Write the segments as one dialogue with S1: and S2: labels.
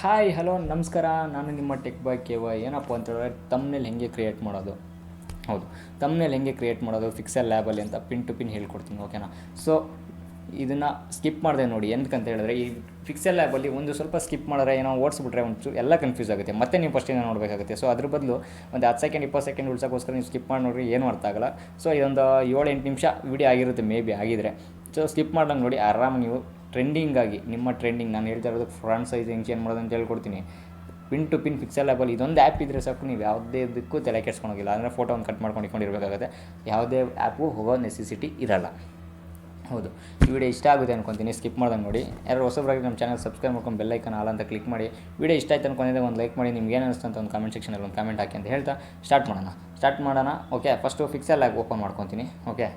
S1: Hi hello ನಮಸ್ಕಾರ. ನಾನು ನಿಮ್ಮ ಟೆಕ್ ಬಾಯ್ KY. ಏನಪ್ಪ ಅಂತೇಳಿದ್ರೆ ತಮ್ನೇಲ್ ಹೇಗೆ ಕ್ರಿಯೇಟ್ ಮಾಡೋದು, ಹೌದು, ತಮ್ನೇಲ್ ಹೇಗೆ ಕ್ರಿಯೇಟ್ ಮಾಡೋದು ಫಿಕ್ಸೆಲ್ ಲ್ಯಾಬಲ್ಲಿ ಅಂತ ಪಿನ್ ಟು ಪಿನ್ ಹೇಳ್ಕೊಡ್ತೀನಿ, ಓಕೆನಾ. ಸೊ ಇದನ್ನು ಸ್ಕಿಪ್ ಮಾಡಿದೆ ನೋಡಿ. ಎಂತಕ್ಕಂತ ಹೇಳಿದ್ರೆ ಈ ಫಿಕ್ಸೆಲ್ ಲ್ಯಾಬಲ್ಲಿ ಒಂದು ಸ್ವಲ್ಪ ಸ್ಕಿಪ್ ಮಾಡಿದ್ರೆ ಏನೋ ಓಡಿಸ್ಬಿಟ್ರೆ ಒಂಚೂರು ಎಲ್ಲ ಕನ್ಫ್ಯೂಸ್ ಆಗುತ್ತೆ, ಮತ್ತೆ ನೀವು ಫಸ್ಟಿಂದ ನೋಡಬೇಕಾಗುತ್ತೆ. ಸೊ ಅದ್ರ ಬದಲು ಒಂದು 10 ಸೆಕೆಂಡ್ 20 ಸೆಕೆಂಡ್ ಉಳ್ಸೋಕ್ಕೋಸ್ಕರ ನೀವು ಸ್ಕಿಪ್ ಮಾಡಿ ನೋಡಿರಿ, ಏನೂ ಅರ್ಥ ಆಗಲ್ಲ. ಸೊ ಇದೊಂದು 7-8 ನಿಮಿಷ ವೀಡಿಯೋ ಆಗಿರುತ್ತೆ ಮೇ ಬಿ ಆಗಿದ್ರೆ. ಸೊ ಸ್ಕಿಪ್ ಮಾಡ್ದಂಗೆ ನೋಡಿ, ಆರಾಮ ನೀವು ಟ್ರೆಂಡಿಂಗಾಗಿ ನಿಮ್ಮ ಟ್ರೆಂಡಿಂಗ್ ನಾನು ಹೇಳ್ತಾ ಇರೋದು ಫ್ರಂಟ್ ಸೈಜ್ ಹೆಂಗೆ ಚೇಂಜ್ ಮಾಡೋದು ಅಂತ ಹೇಳ್ಕೊಡ್ತೀನಿ. ಪಿನ್ ಟು ಪಿನ್ ಫಿಕ್ಸೆಲ್ ಲ್ಯಾಬಲ್ಲಿ ಇದೊಂದು ಆ್ಯಪ್ ಇದ್ದರೆ ಸಾಕು, ನೀವು ಯಾವುದೇ ಇದಕ್ಕೂ ತಲೆ ಕೆಡ್ಸ್ಕೊಳೋಗಿಲ್ಲ. ಅಂದರೆ ಫೋಟೋ ಒಂದು ಕಟ್ ಮಾಡ್ಕೊಂಡು ಇಟ್ಕೊಂಡಿರಬೇಕಾಗುತ್ತೆ, ಯಾವುದೇ ಆ್ಯಪು ಹೋಗೋ ನೆಸೆಸಿಟಿ ಇರಲ್ಲ. ಹೌದು, ಈ ವಿಡಿಯೋ ಇಷ್ಟ ಆಗುತ್ತೆ ಅನ್ಕೊತೀನಿ. ಸ್ಕಿಪ್ ಮಾಡ್ದಂಗೆ ನೋಡಿ. ಯಾರು ಹೊಸಬರಾಗಿ ನಮ್ಮ ಚಾನಲ್ ಸಬ್ಸ್ಕ್ರೈಬ್ ಮಾಡ್ಕೊಂಡು ಬೆಲ್ ಐಕನ್ ಆಲ್ ಅಂತ ಕ್ಲಿಕ್ ಮಾಡಿ. ವಿಡಿಯೋ ಇಷ್ಟ ಆಯ್ತು ಅನ್ಕೊಂಡಿದ್ದೆ ಒಂದು ಲೈಕ್ ಮಾಡಿ. ನಿಮ್ಗೆ ಏನು ಅನಿಸ್ತು ಅಂತ ಒಂದು ಕಾಮೆಂಟ್ ಸೆಕ್ಷನಲ್ಲಿ ಒಂದು ಕಾಮೆಂಟ್ ಹಾಕಿ ಅಂತ ಹೇಳ್ತಾ ಸ್ಟಾರ್ಟ್ ಮಾಡೋಣ. Okay, first PixelLab open ಮಾಡ್ಕೊತೀನಿ. Okay,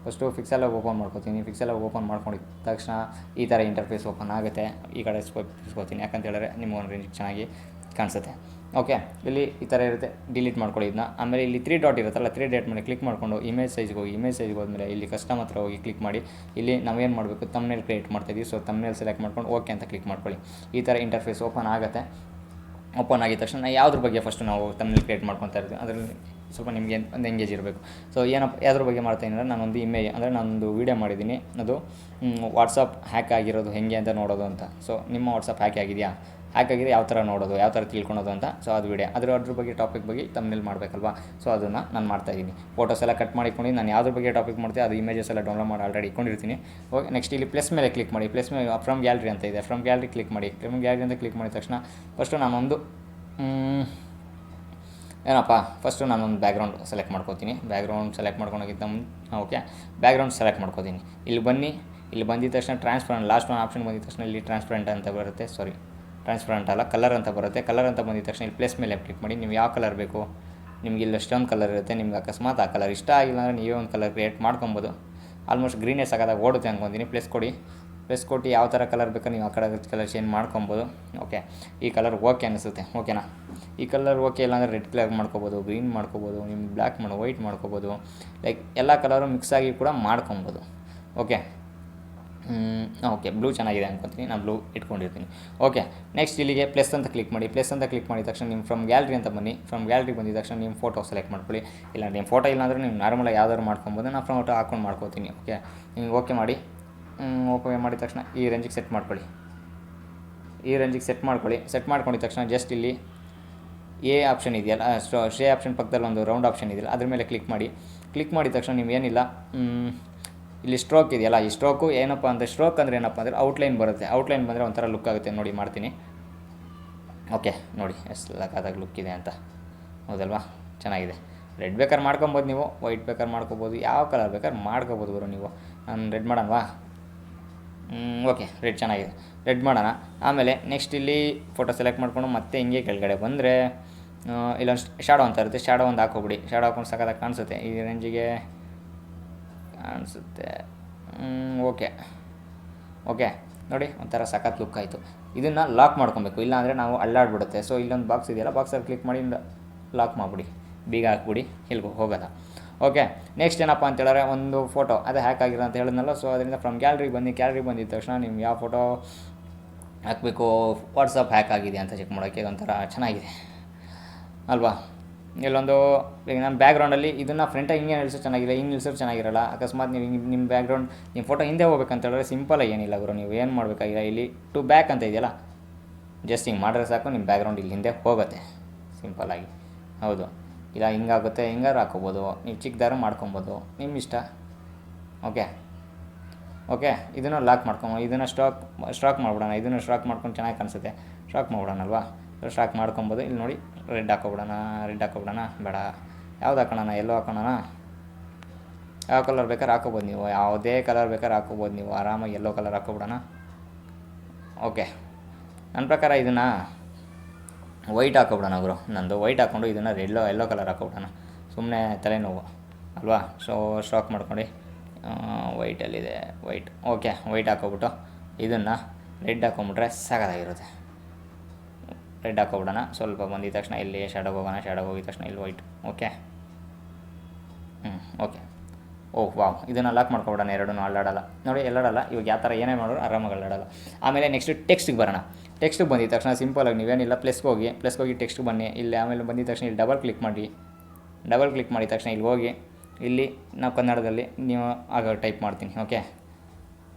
S1: first PixelLab open ಮಾಡ್ಕೊತೀನಿ. ಫಿಕ್ಸೆಲ್ ಲ್ಯಾಬ್ ಓಪನ್ ಮಾಡ್ಕೊಂಡಿದ್ದ ತಕ್ಷಣ ಈ ಥರ ಇಂಟರ್ಫೇಸ್ ಓಪನ್ ಆಗುತ್ತೆ. ಈ ಕಡೆ ಸ್ಕೋತೀನಿ, ಯಾಕಂತ ಹೇಳಿದ್ರೆ ನಿಮ್ಮ ಒಂದು ರೇಂಜಿಗೆ ಚೆನ್ನಾಗಿ ಕಾಣಿಸುತ್ತೆ. ಓಕೆ, ಇಲ್ಲಿ ಈ ಥರ ಇರುತ್ತೆ. ಡಿಲೀಟ್ ಮಾಡ್ಕೊಳ್ಳಿ ಇದನ್ನ. ಆಮೇಲೆ ಇಲ್ಲಿ 3 ಡಾಟ್ ಇರುತ್ತಲ್ಲ, 3 ಡಾಟ್ ಮೇಲೆ ಕ್ಲಿಕ್ ಮಾಡಿಕೊಂಡು ಇಮೇಜ್ ಸೈಜ್ಗೆ ಹೋದ್ಮೇಲೆ ಇಲ್ಲಿ ಕಸ್ಟಮ್ ಹತ್ರ ಹೋಗಿ ಕ್ಲಿಕ್ ಮಾಡಿ. ಇಲ್ಲಿ ನಾವೇನು ಮಾಡಬೇಕು, ತಮ್ನೇಲ್ ಕ್ರಿಯೇಟ್ ಮಾಡ್ತಾಯಿದ್ದೀವಿ. ಸೊ ತಮ್ನೇಲ್ ಸೆಲೆಕ್ಟ್ ಮಾಡ್ಕೊಂಡು ಓಕೆ ಅಂತ ಕ್ಲಿಕ್ ಮಾಡ್ಕೊಳ್ಳಿ. ಈ ಥರ ಇಂಟರ್ಫೇಸ್ ಓಪನ್ ಆಗುತ್ತೆ. ಓಪನ್ ಆಗಿದ ತಕ್ಷಣ ಯಾವುದ್ರ ಬಗ್ಗೆ ಫಸ್ಟು ನಾವು ತಮ್ನೇಲ್ ಕ್ರಿಯೇಟ್ ಮಾಡ್ಕೊತಾ ಇರ್ತೀವಿ, ಅದರಲ್ಲಿ ಸ್ವಲ್ಪ ನಿಮಗೆ ಒಂದು ಎಂಗೇಜ್ ಇರಬೇಕು. ಸೊ ಯಾವುದ್ರ ಬಗ್ಗೆ ಮಾಡ್ತಾಯಿದ್ದೀನಿ ಅಂದರೆ, ನಾನೊಂದು ಇಮೇಜ್ ಅಂದರೆ ನಾನೊಂದು ವೀಡಿಯೋ ಮಾಡಿದ್ದೀನಿ, ಅದು ವಾಟ್ಸಪ್ ಹ್ಯಾಕ್ ಆಗಿರೋದು ಹೇಗೆ ಅಂತ ನೋಡೋದು ಅಂತ. ಸೊ ನಿಮ್ಮ ವಾಟ್ಸಪ್ ಹ್ಯಾಕ್ ಆಗಿದೆಯಾ, ಯಾವ ಥರ ನೋಡೋದು, ಯಾವ ಥರ ತಿಳ್ಕೊಳೋದು ಅಂತ. ಸೊ ಅದು ವೀಡಿಯೋ ಅದ್ರ ಬಗ್ಗೆ ಟಾಪಿಕ್ ಬಗ್ಗೆ ತಮ್ನೇಲ್ ಮಾಡಬೇಕಲ್ವಾ. ಸೊ ಅದನ್ನು ನಾನು ಮಾಡ್ತಾಯಿದ್ದೀನಿ. ಫೋಟೋಸ್ ಎಲ್ಲ ಕಟ್ ಮಾಡಿಕೊಂಡು ನಾನು ಯಾವುದ್ರ ಬಗ್ಗೆ ಟಾಪಿಕ್ ಮಾಡ್ತೀನಿ ಅದು ಇಮೇಜಸ್ ಎಲ್ಲ ಡೌನ್ಲೋಡ್ ಮಾಡಿ ಆಲ್ರೆಡಿ ಇಟ್ಕೊಂಡಿರ್ತೀನಿ. ಓಕೆ, ನೆಕ್ಸ್ಟ್ ಇಲ್ಲಿ ಪ್ಲಸ್ ಮೇಲೆ ಕ್ಲಿಕ್ ಮಾಡಿ. ಪ್ಲಸ್ ಮೇಲೆ ಫ್ರಮ್ ಗ್ಯಾಲರಿ ಅಂತ ಇದೆ, ಫ್ರಮ್ ಗ್ಯಾಲರಿ ಕ್ಲಿಕ್ ಮಾಡಿ. ಫ್ರಮ್ ಗ್ಯಾಲರಿ ಅಂತ ಕ್ಲಿಕ್ ಮಾಡಿದ ತಕ್ಷಣ ಫಸ್ಟು ನಾನೊಂದು ನಾನೊಂದು ಬ್ಯಾಕ್ಗ್ರೌಂಡ್ ಸೆಲೆಕ್ಟ್ ಮಾಡ್ಕೋತೀನಿ. ಬ್ಯಾಕ್ಗ್ರೌಂಡ್ ಸೆಲೆಕ್ಟ್ ಮಾಡ್ಕೊಂಡೋಗಿದ್ದ ಓಕೆ, ಬ್ಯಾಕ್ಗ್ರೌಂಡ್ ಸೆಲೆಕ್ಟ್ ಮಾಡ್ಕೋತೀನಿ. ಇಲ್ಲಿ ಬಂದಿದ ತಕ್ಷಣ ಟ್ರಾನ್ಸ್ಪರೆಂಟ್, ಲಾಸ್ಟ್ ಒಂದು ಆಪ್ಷನ್ ಬಂದಿದ ತಕ್ಷಣ ಇಲ್ಲಿ ಟ್ರಾನ್ಸ್ಪರೆಂಟ್ ಅಂತ ಬರುತ್ತೆ. ಟ್ರಾನ್ಸ್ಪರೆಂಟ್ ಅಲ್ಲ, ಕಲರ್ ಅಂತ ಬರುತ್ತೆ. ಕಲರ್ ಅಂತ ಬಂದಿದ ತಕ್ಷಣ ಇಲ್ಲಿ ಪ್ಲೇಸ್ ಮೇಲೆ ಕ್ಲಿಕ್ ಮಾಡಿ. ನೀವು ಯಾವ ಕಲರ್ ಬೇಕು, ನಿಮಗೆ ಇಲ್ಲಿ ಎಷ್ಟೊಂದು ಕಲರ್ ಇರುತ್ತೆ. ನಿಮ್ಗೆ ಅಕಸ್ಮಾತ್ ಆ ಕಲರ್ ಇಷ್ಟ ಆಗಿಲ್ಲ ಅಂದರೆ ನೀವೇ ಒಂದು ಕಲರ್ ಕ್ರಿಯೇಟ್ ಮಾಡ್ಕೊಬೋದು. ಆಲ್ಮೋಸ್ಟ್ ಗ್ರೀನೇ ಸಾಕಾದಾಗ ಓಡುತ್ತೆ ಅಂದ್ಕೊತೀನಿ. ಪ್ಲೇಸ್ ಕೊಟ್ಟು ಯಾವ ಥರ ಕಲರ್ ಬೇಕೋ ನೀವು ಆ ಕಲರ್ ಚೇಂಜ್ ಮಾಡ್ಕೊಬೋದು. ಓಕೆ, ಈ ಕಲರ್ ಓಕೆ ಅನಿಸುತ್ತೆ, ಓಕೆನಾ. ಈ ಕಲರ್ ಓಕೆ ಇಲ್ಲ ಅಂದರೆ ರೆಡ್ ಕಲರ್ ಮಾಡ್ಕೊಬೋದು, ಗ್ರೀನ್ ಮಾಡ್ಕೊಬೋದು, ನಿಮ್ಗೆ ಬ್ಲ್ಯಾಕ್ ವೈಟ್ ಮಾಡ್ಕೊಬೋದು. ಲೈಕ್ ಎಲ್ಲ ಕಲರು ಮಿಕ್ಸ್ ಆಗಿ ಕೂಡ ಮಾಡ್ಕೊಬೋದು. ಓಕೆ, ಬ್ಲೂ ಚೆನ್ನಾಗಿದೆ ಅನ್ಕೊತೀನಿ, ನಾನು ಬ್ಲೂ ಇಟ್ಕೊಂಡಿರ್ತೀನಿ. ಓಕೆ, ನೆಕ್ಸ್ಟ್ ಇಲ್ಲಿಗೆ ಪ್ಲಸ್ ಅಂತ ಕ್ಲಿಕ್ ಮಾಡಿ. ಪ್ಲಸ್ ಅಂತ ಕ್ಲಿಕ್ ಮಾಡಿದ ತಕ್ಷಣ ನಿಮ್ಮ ಫ್ರಮ್ ಗ್ಯಾಲರಿ ಅಂತ ಬನ್ನಿ. ಫ್ರಮ್ ಗ್ಯಾಲರಿ ಬಂದಿದ ತಕ್ಷಣ ನಿಮ್ಮ ಫೋಟೋ ಸೆಲೆಕ್ಟ್ ಮಾಡ್ಕೊಳ್ಳಿ. ಇಲ್ಲ ನಿಮ್ಮ ಫೋಟೋ ಇಲ್ಲ ಅಂದರೆ ನೀವು ನಾರ್ಮಲಾಗಿ ಯಾವ್ದಾದ್ರು ಮಾಡ್ಕೊಬೋದು. ನಾನು ಫೋಟೋ ಹಾಕೊಂಡು ಮಾಡ್ಕೋತೀನಿ. ಓಕೆ, ನಿಮ್ಗೆ ಓಕೆ ಮಾಡಿದ ತಕ್ಷಣ ಈ ರೇಂಜಿಗೆ ಸೆಟ್ ಮಾಡ್ಕೊಳ್ಳಿ. ಸೆಟ್ ಮಾಡ್ಕೊಂಡಿದ ತಕ್ಷಣ ಜಸ್ಟ್ ಇಲ್ಲಿ ಎ ಆಪ್ಷನ್ ಇದೆಯಲ್ಲ, ಶೇ ಆಪ್ಷನ್ ಪಕ್ಕದಲ್ಲಿ ಒಂದು ರೌಂಡ್ ಆಪ್ಷನ್ ಇದೆಯಲ್ಲ, ಅದ್ರ ಮೇಲೆ ಕ್ಲಿಕ್ ಮಾಡಿದ ತಕ್ಷಣ ನೀವು ಏನಿಲ್ಲ, ಇಲ್ಲಿ ಸ್ಟ್ರೋಕ್ ಇದೆಯಲ್ಲ, ಈ ಸ್ಟ್ರೋಕು ಏನಪ್ಪ ಅಂದರೆ ಔಟ್ಲೈನ್ ಬರುತ್ತೆ. ಔಟ್ಲೈನ್ ಬಂದರೆ ಒಂಥರ ಲುಕ್ ಆಗುತ್ತೆ. ನೋಡಿ ಮಾಡ್ತೀನಿ. ಓಕೆ, ನೋಡಿ ಎಷ್ಟು ಲಕ್ಕಾದಾಗ ಲುಕ್ ಇದೆ ಅಂತ, ಹೌದಲ್ವಾ, ಚೆನ್ನಾಗಿದೆ. ರೆಡ್ ಬೇಕಾದ್ರೆ ಮಾಡ್ಕೊಬೋದು, ನೀವು ವೈಟ್ ಬೇಕಾದ್ರೆ ಮಾಡ್ಕೊಬೋದು, ಯಾವ ಕಲರ್ ಬೇಕಾದ್ರೆ ಮಾಡ್ಕೊಬೋದು ಗುರು ನೀವು. ನಾನು ರೆಡ್ ಮಾಡೋಣವಾ. ಓಕೆ, ರೆಡ್ ಚೆನ್ನಾಗಿದೆ, ರೆಡ್ ಮಾಡೋಣ. ಆಮೇಲೆ ನೆಕ್ಸ್ಟ್ ಇಲ್ಲಿ ಫೋಟೋ ಸೆಲೆಕ್ಟ್ ಮಾಡ್ಕೊಂಡು ಮತ್ತೆ ಹಿಂಗೆ ಕೆಳಗಡೆ ಬಂದರೆ ಇಲ್ಲೊಂದು ಶಾಡೋ ಅಂತ ಇರುತ್ತೆ. ಶಾಡೋ ಒಂದು ಹಾಕೋಬಿಡಿ. ಶಾಡೋ ಹಾಕೊಂಡು ಸಕ್ಕತ್ತಾಗಿ ಕಾಣಿಸುತ್ತೆ, ಈ ರೇಂಜಿಗೆ ಕಾಣಿಸುತ್ತೆ. ಓಕೆ ನೋಡಿ, ಒಂಥರ ಸಖತ್ ಲುಕ್ ಆಯಿತು. ಇದನ್ನು ಲಾಕ್ ಮಾಡ್ಕೊಬೇಕು, ಇಲ್ಲಾಂದರೆ ನಾವು ಅಳ್ಳಾಡ್ಬಿಡುತ್ತೆ. ಸೊ ಇಲ್ಲೊಂದು ಬಾಕ್ಸ್ ಇದೆಯಲ್ಲ, ಬಾಕ್ಸಲ್ಲಿ ಕ್ಲಿಕ್ ಮಾಡಿ ಲಾಕ್ ಮಾಡಿಬಿಡಿ, ಬೀಗ ಹಾಕ್ಬಿಡಿ, ಎಲ್ಲಿಗೂ ಹೋಗೋದ. ಓಕೆ, ನೆಕ್ಸ್ಟ್ ಏನಪ್ಪ ಅಂತ ಹೇಳಿದ್ರೆ ಒಂದು ಫೋಟೋ ಅದು ಹ್ಯಾಕ್ ಆಗಿರೋ ಅಂತ ಹೇಳಿದ್ನಲ್ಲ. ಸೊ ಅದರಿಂದ ಫ್ರಮ್ ಗ್ಯಾಲರಿಗೆ ಬಂದಿದ್ದ ತಕ್ಷಣ ನಿಮ್ಗೆ ಯಾವ ಫೋಟೋ ಹಾಕಬೇಕು, ವಾಟ್ಸಪ್ ಹ್ಯಾಕ್ ಆಗಿದೆ ಅಂತ ಚೆಕ್ ಮಾಡೋಕ್ಕೆ ಒಂಥರ ಚೆನ್ನಾಗಿದೆ ಅಲ್ವಾ. ಇಲ್ಲೊಂದು ಈಗ ನಮ್ಮ ಬ್ಯಾಕ್ಗ್ರೌಂಡಲ್ಲಿ ಇದನ್ನು ಫ್ರಂಟಾಗಿ ಹಿಂಗೆ ನಿಲ್ಸೋದು ಚೆನ್ನಾಗಿಲ್ಲ, ಹಿಂಗೆ ನಿಲ್ಸೋದು ಚೆನ್ನಾಗಿರಲ್ಲ. ಅಕಸ್ಮಾತ್ ನೀವು ನಿಮ್ಮ ಬ್ಯಾಕ್ಗ್ರೌಂಡ್ ನಿಮ್ಮ ಫೋಟೋ ಹಿಂದೆ ಹೋಗ್ಬೇಕಂತ ಹೇಳಿದ್ರೆ ಸಿಂಪಲಾಗಿ ಏನಿಲ್ಲ ಗುರು, ನೀವು ಏನು ಮಾಡಬೇಕಾಗಿಲ್ಲ. ಇಲ್ಲಿ ಟು ಬ್ಯಾಕ್ ಅಂತ ಇದೆಯಲ್ಲ, ಜಸ್ಟ್ ಹಿಂಗೆ ಮಾಡಿದ್ರೆ ಸಾಕು, ನಿಮ್ಮ ಬ್ಯಾಕ್ಗ್ರೌಂಡ್ ಇಲ್ಲಿ ಹಿಂದೆ ಹೋಗುತ್ತೆ ಸಿಂಪಲಾಗಿ. ಹೌದು, ಇಲ್ಲ ಹಿಂಗಾಗುತ್ತೆ, ಹಿಂಗಾರು ಹಾಕೋಬೋದು, ನೀವು ಚಿಕ್ಕದಾರು ಮಾಡ್ಕೊಬೋದು, ನಿಮ್ಮ ಇಷ್ಟ. ಓಕೆ, ಇದನ್ನು ಲಾಕ್ ಮಾಡ್ಕೊಬೋದು. ಇದನ್ನು ಸ್ಟ್ರಾಕ್ ಮಾಡ್ಬಿಡೋಣ. ಇದನ್ನು ಸ್ಟ್ರಾಕ್ ಮಾಡ್ಕೊಂಡು ಚೆನ್ನಾಗಿ ಕಾಣಿಸುತ್ತೆ. ಸ್ಟ್ರಾಕ್ ಮಾಡ್ಬಿಡೋಣಲ್ವಾ. ಸ್ಟ್ರಾಕ್ ಮಾಡ್ಕೊಬೋದು. ಇಲ್ಲಿ ನೋಡಿ ರೆಡ್ ಹಾಕೋಬಿಡೋಣ, ಬೇಡ, ಯಾವ್ದು ಹಾಕೋಣ, ಎಲ್ಲೋ ಹಾಕೋಣ. ಯಾವ ಕಲರ್ ಬೇಕಾದ್ರೆ ಹಾಕೋಬೋದು ನೀವು, ಯಾವುದೇ ಕಲರ್ ಬೇಕಾದ್ರೆ ಹಾಕೋಬೋದು ನೀವು ಆರಾಮಾಗಿ. Yellow colour ಹಾಕೋಬಿಡೋಣ. ಓಕೆ, ನನ್ನ ಪ್ರಕಾರ ಇದನ್ನು ವೈಟ್ ಹಾಕೋಬಿಡೋಣ ಗುರು. ನಂದು ವೈಟ್ ಹಾಕ್ಕೊಂಡು ಇದನ್ನು ಎಲ್ಲೋ ಕಲರ್ ಹಾಕೋಬಿಡೋಣ, ಸುಮ್ಮನೆ ತಲೆನೋವು ಅಲ್ವಾ. ಸೊ ಸ್ಟ್ರಾಕ್ ಮಾಡ್ಕೊಂಡು ವೈಟಲ್ಲಿದೆ, ಓಕೆ, ವೈಟ್ ಹಾಕೋಬಿಟ್ಟು ಇದನ್ನು ರೆಡ್ ಹಾಕೊಂಬಿಟ್ರೆ ಸಾಕಾಗಿರುತ್ತೆ. ರೆಡ್ ಹಾಕೋಬಿಡೋಣ. ಸ್ವಲ್ಪ ಬಂದಿದ ತಕ್ಷಣ ಇಲ್ಲಿ ಶಾಡೋಗೆ ಹೋಗೋಣ. ಶಾಡೋಗೆ ಹೋಗಿದ ತಕ್ಷಣ ಇಲ್ಲಿ ವೈಟ್. ಓಕೆ, ಓಹ್ ವಾವ್, ಇದನ್ನು ಲಾಕ್ ಮಾಡ್ಕೊಬಿಡೋಣ, ಎರಡೂ ಅಲ್ಲಾಡಲ್ಲ ನೋಡಿ, ಎಲ್ಲಾಡಲ್ಲ. ಇವಾಗ ಯಾವ ಥರ ಏನೇ ಮಾಡೋರು ಆರಾಮಾಗಿ ಅಲ್ಲಾಡಲ್ಲ. ಆಮೇಲೆ ನೆಕ್ಸ್ಟ್ ಟೆಕ್ಸ್ಟಿಗೆ ಬರೋಣ. ಟೆಕ್ಸ್ಟಿಗೆ ಬಂದಿದ ತಕ್ಷಣ ಸಿಂಪಲಾಗಿ ನೀವೇನಿಲ್ಲ ಪ್ಲಸ್ಗೆ ಹೋಗಿ ಟೆಕ್ಸ್ಟಿಗೆ ಬನ್ನಿ. ಇಲ್ಲಿ ಆಮೇಲೆ ಬಂದಿದ ತಕ್ಷಣ ಇಲ್ಲಿ ಡಬಲ್ ಕ್ಲಿಕ್ ಮಾಡಿದ ತಕ್ಷಣ ಇಲ್ಲಿ ಹೋಗಿ, ಇಲ್ಲಿ ನಾವು ಕನ್ನಡದಲ್ಲಿ ನೀವು ಆಗ ಟೈಪ್ ಮಾಡ್ತೀನಿ. ಓಕೆ,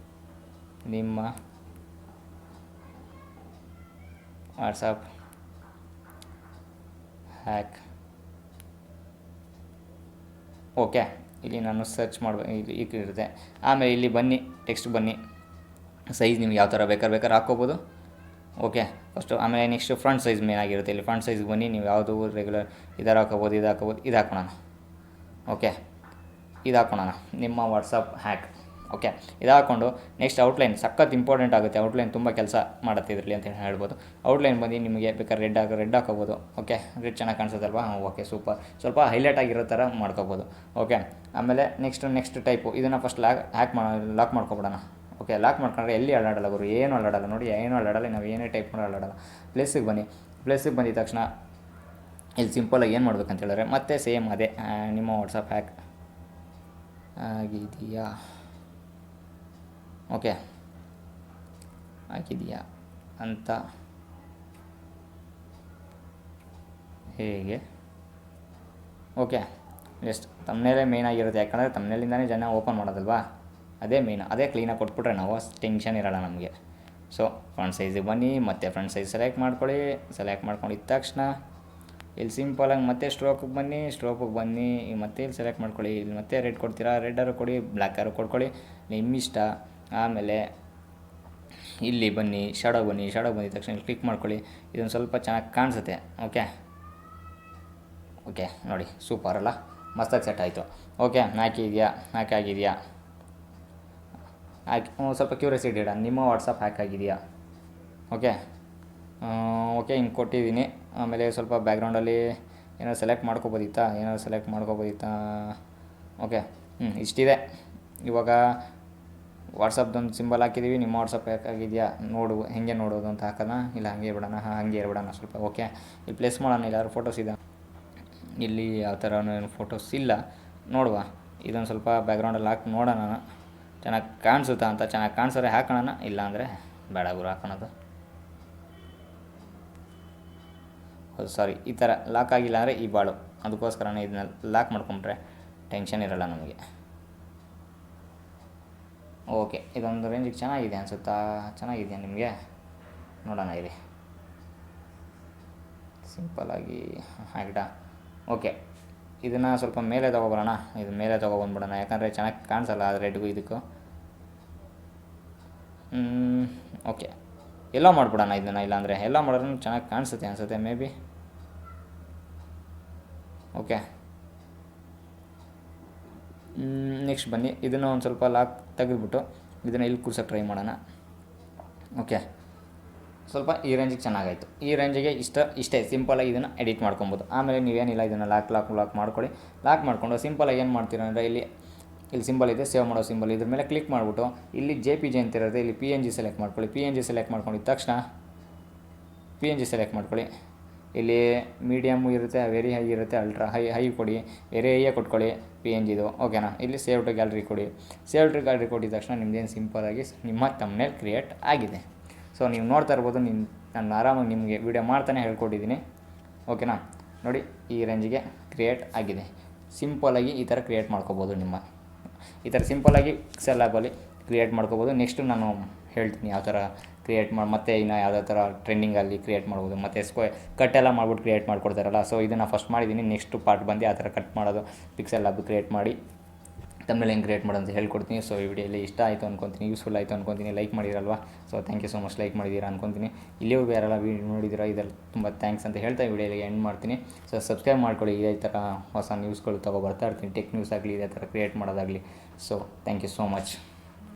S1: ನಿಮ್ಮ ವಾಟ್ಸಪ್ ಹ್ಯಾಕ್. ಓಕೆ, ಇಲ್ಲಿ ನಾನು ಸರ್ಚ್ ಮಾಡಬೇಕು, ಇಲ್ಲಿ ಇರುತ್ತೆ. ಆಮೇಲೆ ಇಲ್ಲಿ ಬನ್ನಿ, ಟೆಕ್ಸ್ಟ್ ಬನ್ನಿ, ಸೈಜ್ ನಿಮ್ಗೆ ಯಾವ ಥರ ಬೇಕಾದ್ರೆ ಹಾಕ್ಕೋಬೋದು. Okay, first. ಆಮೇಲೆ ನೆಕ್ಸ್ಟು ಫ್ರಂಟ್ ಸೈಜ್ ಮೇನ್ ಆಗಿರುತ್ತೆ. ಇಲ್ಲಿ ಫ್ರಂಟ್ ಸೈಜ್ಗೆ ಬನ್ನಿ, ನೀವು ಯಾವುದು ರೆಗ್ಯುಲರ್ ಇದು ಹಾಕ್ಕೊಳೋಣ. ಓಕೆ, ಇದು ಹಾಕ್ಕೊಳೋಣ, ನಿಮ್ಮ ವಾಟ್ಸಪ್ ಹ್ಯಾಕ್. ಓಕೆ, ಇದು ಹಾಕ್ಕೊಂಡು ನೆಕ್ಸ್ಟ್ ಔಟ್ಲೈನ್ ಸಖತ್ ಇಂಪಾರ್ಟೆಂಟ್ ಆಗುತ್ತೆ. ಔಟ್ಲೈನ್ ತುಂಬ ಕೆಲಸ ಮಾಡುತ್ತೆ ಇದರಲ್ಲಿ ಅಂತ ಹೇಳ್ಬೋದು. ಔಟ್ಲೈನ್ ಬಂದು ನಿಮಗೆ ಬೇಕಾದ್ರೆ ರೆಡ್ ಹಾಕೋಬೋದು. ಓಕೆ, ರೆಡ್ ಚೆನ್ನಾಗಿ ಕಾಣಿಸುತ್ತಲ್ವಾ? Okay, super. ಸ್ವಲ್ಪ ಹೈಲೈಟ್ ಆಗಿರೋ ಥರ ಮಾಡ್ಕೋಬೋದು. ಓಕೆ, ಆಮೇಲೆ ನೆಕ್ಸ್ಟ್ ಟೈಪು ಇದನ್ನು ಫಸ್ಟ್ ಲಾಕ್ ಮಾಡ್ಕೊಬಿಡೋಣ. ಓಕೆ, ಲಾಕ್ ಮಾಡ್ಕೊಂಡ್ರೆ ಎಲ್ಲಿ ಅಲ್ಲಾಡಲ್ಲ ಗುರು, ಏನು ಅಲ್ಲಾಡಲ್ಲ ನೋಡಿ, ಏನು ಅಲ್ಲಾಡಲ್ಲ. ನಾವು ಏನೇ ಟೈಪ್ ಮಾಡಿ ಅಲ್ಲಾಡಲ್ಲ. ಪ್ಲೇಸಿಗೆ ಬಂದಿದ ತಕ್ಷಣ ಇಲ್ಲಿ ಸಿಂಪಲಾಗಿ ಏನು ಮಾಡ್ಬೇಕಂತ ಹೇಳಿದ್ರೆ ಮತ್ತೆ ಸೇಮ್ ಅದೇ, ನಿಮ್ಮ ವಾಟ್ಸಪ್ ಹ್ಯಾಕ್ ಆಗಿದೆಯಾ. ಓಕೆ, ಆಗಿದೆಯಾ ಅಂತ ಹೇಗೆ. ಓಕೆ, ಜಸ್ಟ್ ತಮ್ಮನೇಲೇ ಮೇಯ್ನ್ ಆಗಿರುತ್ತೆ, ಯಾಕಂದರೆ ತಮ್ಮನೇಲಿಂದನೇ ಜನ ಓಪನ್ ಮಾಡೋದಲ್ವಾ, ಅದೇ ಮೇಯ್ನ್. ಅದೇ ಕ್ಲೀನಾಗಿ ಕೊಟ್ಬಿಟ್ರೆ ನಾವು ಟೆನ್ಷನ್ ಇರೋಲ್ಲ ನಮಗೆ. ಸೊ ಫ್ರಂಟ್ ಸೈಜಿಗೆ ಬನ್ನಿ, ಮತ್ತು ಫ್ರಂಟ್ ಸೈಜ್ ಸೆಲೆಕ್ಟ್ ಮಾಡ್ಕೊಂಡಿದ್ದ ತಕ್ಷಣ ಇಲ್ಲಿ ಸಿಂಪಲಾಗಿ ಮತ್ತೆ ಸ್ಟ್ರೋಕಿಗೆ ಬನ್ನಿ, ಮತ್ತೆ ಇಲ್ಲಿ ಸೆಲೆಕ್ಟ್ ಮಾಡ್ಕೊಳ್ಳಿ. ಇಲ್ಲಿ ಮತ್ತೆ ರೆಡ್ ಕೊಡ್ತೀರಾ, ರೆಡ್ಡಾರು ಕೊಡಿ, ಬ್ಲ್ಯಾಕಾರು ಕೊಡ್ಕೊಳ್ಳಿ, ನಿಮ್ಮಿಷ್ಟ. ಆಮೇಲೆ ಇಲ್ಲಿ ಬನ್ನಿ, ಶಾಡೋ ಬಂದಿದ ತಕ್ಷಣ ಇಲ್ಲಿ ಕ್ಲಿಕ್ ಮಾಡ್ಕೊಳ್ಳಿ. ಇದೊಂದು ಸ್ವಲ್ಪ ಚೆನ್ನಾಗಿ ಕಾಣಿಸುತ್ತೆ. ಓಕೆ ನೋಡಿ, ಸೂಪರ್ ಅಲ್ಲ, ಮಸ್ತಾಗಿ ಸೆಟ್ ಆಯಿತು. ಓಕೆ, ಹಾಕಿದೆಯಾ ಸ್ವಲ್ಪ ಕ್ಯೂರಿಯಾಸಿಟಿ ಇಡ, ನಿಮ್ಮ ವಾಟ್ಸಪ್ ಹ್ಯಾಕ್ ಆಗಿದೆಯಾ. ಓಕೆ, ಹಿಂಗೆ ಕೊಟ್ಟಿದ್ದೀನಿ. ಆಮೇಲೆ ಸ್ವಲ್ಪ ಬ್ಯಾಕ್ಗ್ರೌಂಡಲ್ಲಿ ಏನಾದ್ರು ಸೆಲೆಕ್ಟ್ ಮಾಡ್ಕೋಬೋದಿತ್ತಾ. ಓಕೆ, ಇಷ್ಟಿದೆ. ಇವಾಗ ವಾಟ್ಸಪ್ದೊಂದು ಸಿಂಬಲ್ ಹಾಕಿದ್ದೀವಿ, ನಿಮ್ಮ ವಾಟ್ಸಪ್ ಹ್ಯಾಕ್ ಆಗಿದೆಯಾ ಹೆಂಗೆ ನೋಡೋದು ಅಂತ ಹಾಕೋಣ, ಇಲ್ಲ ಹಂಗೆ ಇರ್ಬಿಡೋಣ ಸ್ವಲ್ಪ. ಓಕೆ, ಇಲ್ಲಿ ಪ್ಲೇಸ್ ಮಾಡೋಣ, ಎಲ್ಲಾದ್ರು ಫೋಟೋಸ್ ಇದೆ, ಇಲ್ಲಿ ಯಾವ ಥರ ಫೋಟೋಸ್ ಇಲ್ಲ ನೋಡುವ. ಇದೊಂದು ಸ್ವಲ್ಪ ಬ್ಯಾಕ್ಗ್ರೌಂಡಲ್ಲಿ ಹಾಕಿ ನೋಡೋಣ, ಚೆನ್ನಾಗಿ ಕಾಣಿಸುತ್ತಾ ಅಂತ. ಚೆನ್ನಾಗಿ ಕಾಣಿಸಿದ್ರೆ ಹಾಕೋಣ, ಇಲ್ಲ ಅಂದರೆ ಬೇಡ ಗುರು ಹಾಕೋಣದು. ಸಾರಿ, ಈ ಥರ ಲಾಕ್ ಆಗಿಲ್ಲ ಅಂದರೆ ಈ ಬಾಳು, ಅದಕ್ಕೋಸ್ಕರನೇ ಇದನ್ನ ಲಾಕ್ ಮಾಡ್ಕೊಂಡ್ರೆ ಟೆನ್ಷನ್ ಇರೋಲ್ಲ ನಮಗೆ. ಓಕೆ, ಇದೊಂದು ರೇಂಜಿಗೆ ಚೆನ್ನಾಗಿದೆ ಅನಿಸುತ್ತಾ, ಚೆನ್ನಾಗಿದೆಯಾ ನಿಮಗೆ? ನೋಡೋಣ ಇರಿ, ಸಿಂಪಲಾಗಿ ಹಾಕಿಡ. ಓಕೆ, ಇದನ್ನು ಸ್ವಲ್ಪ ಮೇಲೆ ತೊಗೊಬರೋಣ, ತೊಗೊಬಂದ್ಬಿಡೋಣ, ಯಾಕಂದರೆ ಚೆನ್ನಾಗಿ ಕಾಣಿಸಲ್ಲ ಅದು ರೆಡ್ಗೂ ಇದಕ್ಕೂ. ಓಕೆ, ಎಲ್ಲೋ ಮಾಡಿಬಿಡೋಣ ಇದನ್ನು, ಇಲ್ಲಾಂದರೆ ಎಲ್ಲ ಮಾಡಿದ್ರೂ ಚೆನ್ನಾಗಿ ಅನಿಸುತ್ತೆ ಮೇ ಬಿ. ಓಕೆ, ನೆಕ್ಸ್ಟ್ ಬನ್ನಿ, ಇದನ್ನು ಒಂದು ಸ್ವಲ್ಪ ಲಾಕ್ ತೆಗೆದುಬಿಟ್ಟು ಇದನ್ನು ಇಲ್ಲಿ ಕೂರ್ಸೋಕ್ಕೆ ಟ್ರೈ ಮಾಡೋಣ. ಓಕೆ, ಸ್ವಲ್ಪ ಈ ರೇಂಜಿಗೆ ಚೆನ್ನಾಗಾಯಿತು. ಈ ರೇಂಜಿಗೆ ಇಷ್ಟೇ ಸಿಂಪಲಾಗಿ ಇದನ್ನು ಎಡಿಟ್ ಮಾಡ್ಕೊಬೋದು. ಆಮೇಲೆ ನೀವೇನಿಲ್ಲ, ಇದನ್ನು ಲಾಕ್ ಮಾಡ್ಕೊಂಡು ಸಿಂಪಲಾಗಿ ಏನು ಮಾಡ್ತೀರ ಅಂದರೆ ಇಲ್ಲಿ ಸಿಂಬಲ್ ಇದೆ, ಸೇವ್ ಮಾಡೋ ಸಿಂಬಲ್, ಇದ್ರ ಮೇಲೆ ಕ್ಲಿಕ್ ಮಾಡಿಬಿಟ್ಟು ಇಲ್ಲಿ JPG ಅಂತ ಇರುತ್ತೆ, ಇಲ್ಲಿ PNG ಸೆಲೆಕ್ಟ್ ಮಾಡ್ಕೊಳ್ಳಿ. PNG ಸೆಲೆಕ್ಟ್ ಮಾಡ್ಕೊಂಡಿದ್ದ ತಕ್ಷಣ PNG ಸೆಲೆಕ್ಟ್ ಮಾಡ್ಕೊಳ್ಳಿ. ಇಲ್ಲಿ ಮೀಡಿಯಮ್ಮು ಇರುತ್ತೆ, ವೆರಿ ಹೈ ಇರುತ್ತೆ, ಅಲ್ಟ್ರಾ ಹೈ ಕೊಡಿ, ವೆರಿ ಹೈಯೇ ಕೊಟ್ಕೊಳ್ಳಿ PNGದು. ಓಕೆನಾ, ಇಲ್ಲಿ ಸೇವ್ ಟು ಗ್ಯಾಲರಿ ಕೊಡಿ. ಕೊಟ್ಟಿದ ತಕ್ಷಣ ನಿಮ್ಮದೇನು ಸಿಂಪಲಾಗಿ ನಿಮ್ಮ ಥಂಬ್ನೇಲ್ ಕ್ರಿಯೇಟ್ ಆಗಿದೆ. ಸೊ ನೀವು ನೋಡ್ತಾ ಇರ್ಬೋದು, ನಾನು ಆರಾಮಾಗಿ ನಿಮಗೆ ವಿಡಿಯೋ ಮಾಡ್ತಾನೆ ಹೇಳ್ಕೊಟ್ಟಿದ್ದೀನಿ. ಓಕೆನಾ, ನೋಡಿ ಈ ರೇಂಜಿಗೆ ಕ್ರಿಯೇಟ್ ಆಗಿದೆ. ಸಿಂಪಲಾಗಿ ಈ ಥರ ಕ್ರಿಯೇಟ್ ಮಾಡ್ಕೋಬೋದು. ಈ ಥರ ಸಿಂಪಲಾಗಿ ಎಕ್ಸೆಲ್ ಆ್ಯಪಲ್ಲಿ ಕ್ರಿಯೇಟ್ ಮಾಡ್ಕೋಬೋದು. ನೆಕ್ಸ್ಟು ನಾನು ಹೇಳ್ತೀನಿ ಯಾವ ಥರ ಕ್ರಿಯೇಟ್ ಮತ್ತೆ ಇನ್ನು ಯಾವುದೇ ಥರ ಟ್ರೆಂಡಿಂಗಲ್ಲಿ ಕ್ರಿಯೇಟ್ ಮಾಡ್ಬೋದು. ಮತ್ತು ಕಟ್ಟೆಲ್ಲ ಮಾಡ್ಬಿಟ್ಟು ಕ್ರಿಯೇಟ್ ಮಾಡ್ಕೊಡ್ತಾರಲ್ಲ, ಸೊ ಇದನ್ನು ಫಸ್ಟ್ ಮಾಡಿದ್ದೀನಿ. ನೆಕ್ಸ್ಟ್ ಪಾರ್ಟ್ ಬಂದು ಆ ಥರ ಕಟ್ ಮಾಡೋದು, ಪಿಕ್ಸೆಲ್ ಆ್ಯಪ್ ಕ್ರಿಯೇಟ್ ಮಾಡಿ ತಮ್ಮಲ್ಲಿ ಹೆಂಗೆ ಕ್ರಿಯೇಟ್ ಮಾಡೋದು ಅಂತ ಹೇಳ್ಕೊಡ್ತೀನಿ. ಸೊ ಈ ವಿಡಿಯೋಲಿ ಇಷ್ಟ ಆಯಿತು ಅನ್ಕೊತೀನಿ, ಯೂಸ್ಫುಲ್ ಆಯಿತು ಅನ್ಕೊತೀನಿ. ಲೈಕ್ ಮಾಡಿರಲ್ವಾ, so thank you so much, like ಮಾಡಿದ್ದೀರಾ ಅನ್ಕೊತೀನಿ. ಇಲ್ಲಿವರೆಗೂ ಯಾರೆಲ್ಲ ವೀಡಿಯೋ ನೋಡಿದ್ದೀರಾ, ಇದೆಲ್ಲ ತುಂಬ ಥ್ಯಾಂಕ್ಸ್ ಅಂತ ಹೇಳ್ತಾ ಈ ವಿಡಿಯೋಲಿ ಎಂಡ್ ಮಾಡ್ತೀನಿ. ಸೊ ಸಬ್ಸ್ಕ್ರೈಬ್ ಮಾಡ್ಕೊಳ್ಳಿ, ಇದೇ ಥರ ಹೊಸ ನ್ಯೂಸ್ಗಳು ಬರ್ತಾ ಇರ್ತೀನಿ, ಟೆಕ್ ನ್ಯೂಸ್ ಆಗಲಿ, ಇದೇ ಥರ ಕ್ರಿಯೇಟ್ ಮಾಡೋದಾಗಲಿ. So thank you so much.